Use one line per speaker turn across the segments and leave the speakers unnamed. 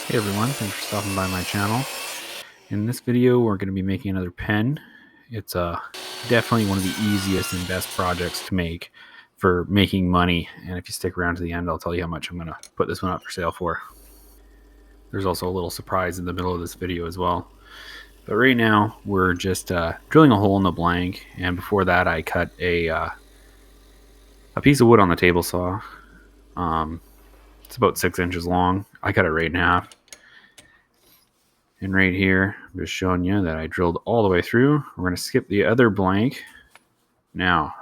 Hey everyone, thanks for stopping by my channel. In this video, we're going to be making another pen. It's definitely one of the easiest and best projects to make for making money. And if you stick around to the end, I'll tell you how much I'm going to put this one up for sale for. There's also a little surprise in the middle of this video as well. But right now, we're just drilling a hole in the blank. And before that, I cut a piece of wood on the table saw. It's about 6 inches long. I cut it right in half. And right here, I'm just showing you that I drilled all the way through. We're going to skip the other blank. Now,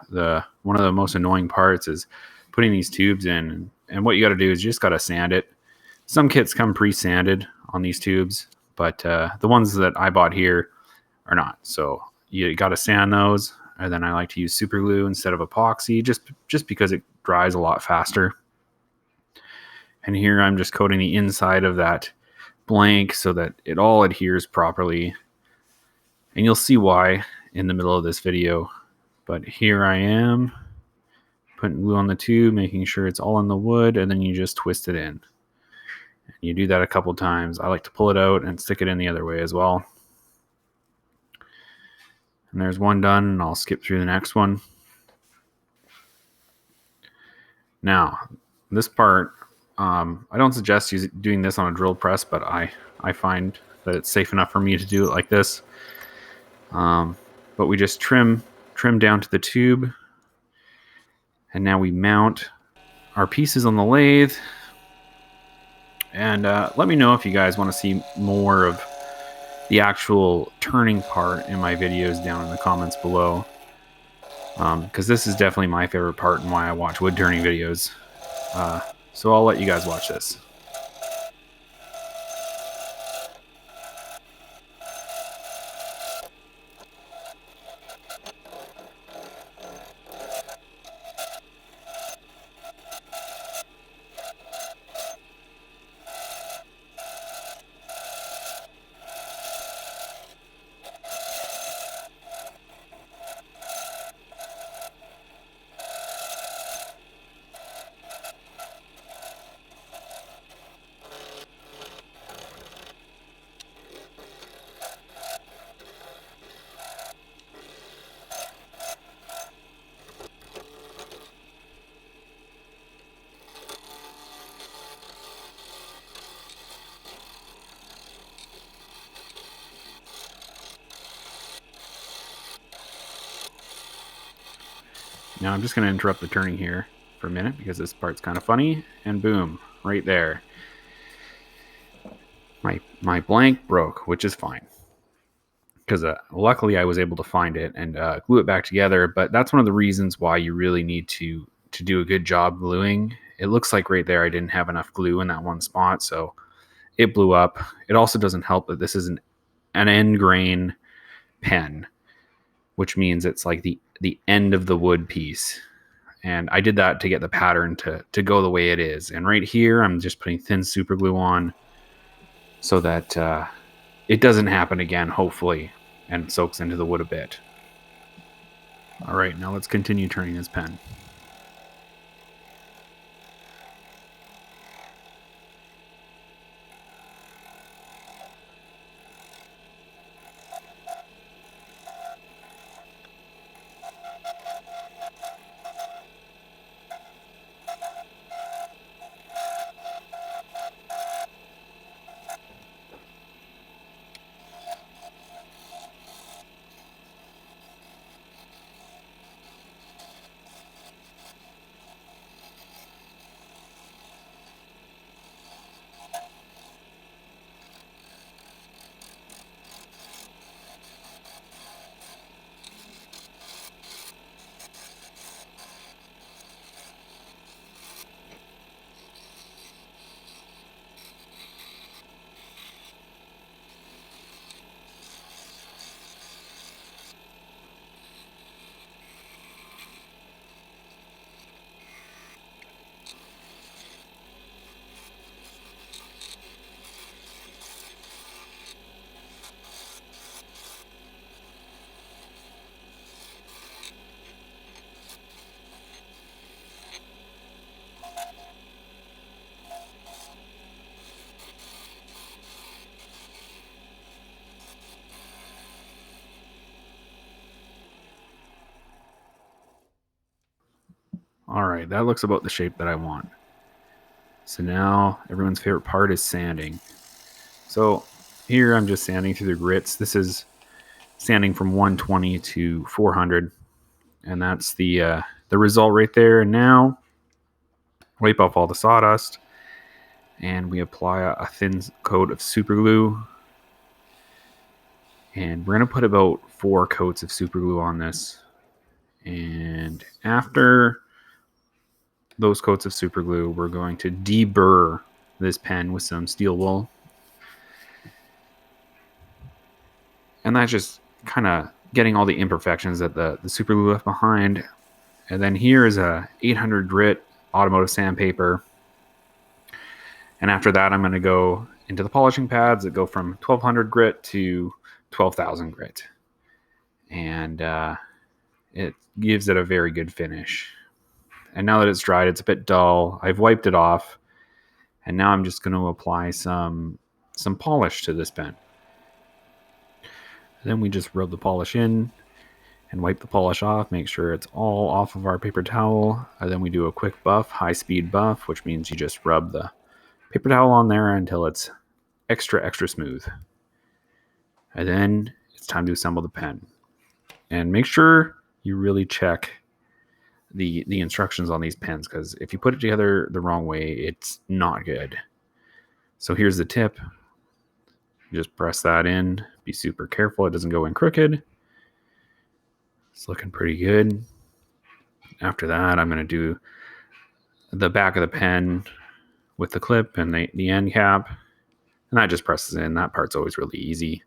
one of the most annoying parts is putting these tubes in. And what you got to do is you just got to sand it. Some kits come pre-sanded on these tubes, but the ones that I bought here are not. So you got to sand those. And then I like to use super glue instead of epoxy, just because it dries a lot faster. And here I'm just coating the inside of that blank so that it all adheres properly, and you'll see why in the middle of this video. But here I am putting glue on the tube, making sure it's all in the wood, and then you just twist it in. And you do that a couple times. I like to pull it out and stick it in the other way as well. And there's one done, and I'll skip through the next one. Now, this part, I don't suggest doing this on a drill press, but I find that it's safe enough for me to do it like this. But we just trim down to the tube, and now we mount our pieces on the lathe. And let me know if you guys want to see more of the actual turning part in my videos down in the comments below, because this is definitely my favorite part and why I watch wood turning videos. So I'll let you guys watch this. Now I'm just going to interrupt the turning here for a minute because this part's kind of funny, and boom, right there. My blank broke, which is fine, because luckily I was able to find it and glue it back together. But that's one of the reasons why you really need to do a good job gluing. It looks like right there I didn't have enough glue in that one spot, so it blew up. It also doesn't help that this is an end grain pen, which means it's like the end of the wood piece. And I did that to get the pattern to go the way it is. And right here, I'm just putting thin super glue on so that it doesn't happen again, hopefully, and soaks into the wood a bit. All right, now let's continue turning this pen. All right, that looks about the shape that I want. So now everyone's favorite part is sanding. So here I'm just sanding through the grits. This is sanding from 120 to 400, and that's the result right there. And now wipe off all the sawdust, and we apply a thin coat of super glue. And we're going to put about 4 coats of super glue on this. And after those coats of super glue, we're going to deburr this pen with some steel wool. And that's just kind of getting all the imperfections that the super glue left behind. And then here is a 800 grit automotive sandpaper. And after that, I'm going to go into the polishing pads that go from 1200 grit to 12,000 grit. And it gives it a very good finish. And now that it's dried, it's a bit dull. I've wiped it off. And now I'm just going to apply some polish to this pen. Then we just rub the polish in and wipe the polish off, make sure it's all off of our paper towel. And then we do a quick buff, high-speed buff, which means you just rub the paper towel on there until it's extra smooth. And then it's time to assemble the pen. And make sure you really check the instructions on these pens, because if you put it together the wrong way, it's not good. So here's the tip. Just press that in. Be super careful it doesn't go in crooked. It's looking pretty good. After that, I'm going to do the back of the pen with the clip and the end cap. And that just presses in. That part's always really easy.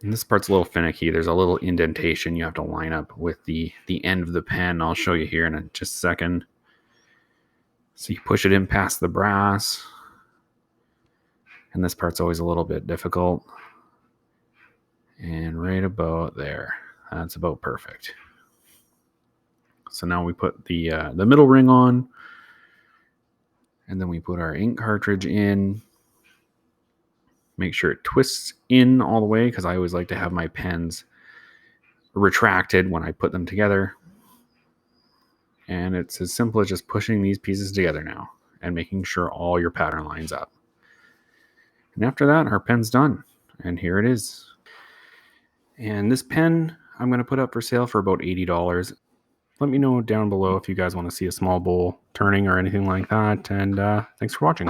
And this part's a little finicky. There's a little indentation you have to line up with the end of the pen. I'll show you here in just a second. So you push it in past the brass. And this part's always a little bit difficult. And right about there. That's about perfect. So now we put the middle ring on. And then we put our ink cartridge in. Make sure it twists in all the way, because I always like to have my pens retracted when I put them together. And it's as simple as just pushing these pieces together now and making sure all your pattern lines up. And after that, our pen's done. And here it is. And this pen I'm going to put up for sale for about $80. Let me know down below if you guys want to see a small bowl turning or anything like that. And thanks for watching.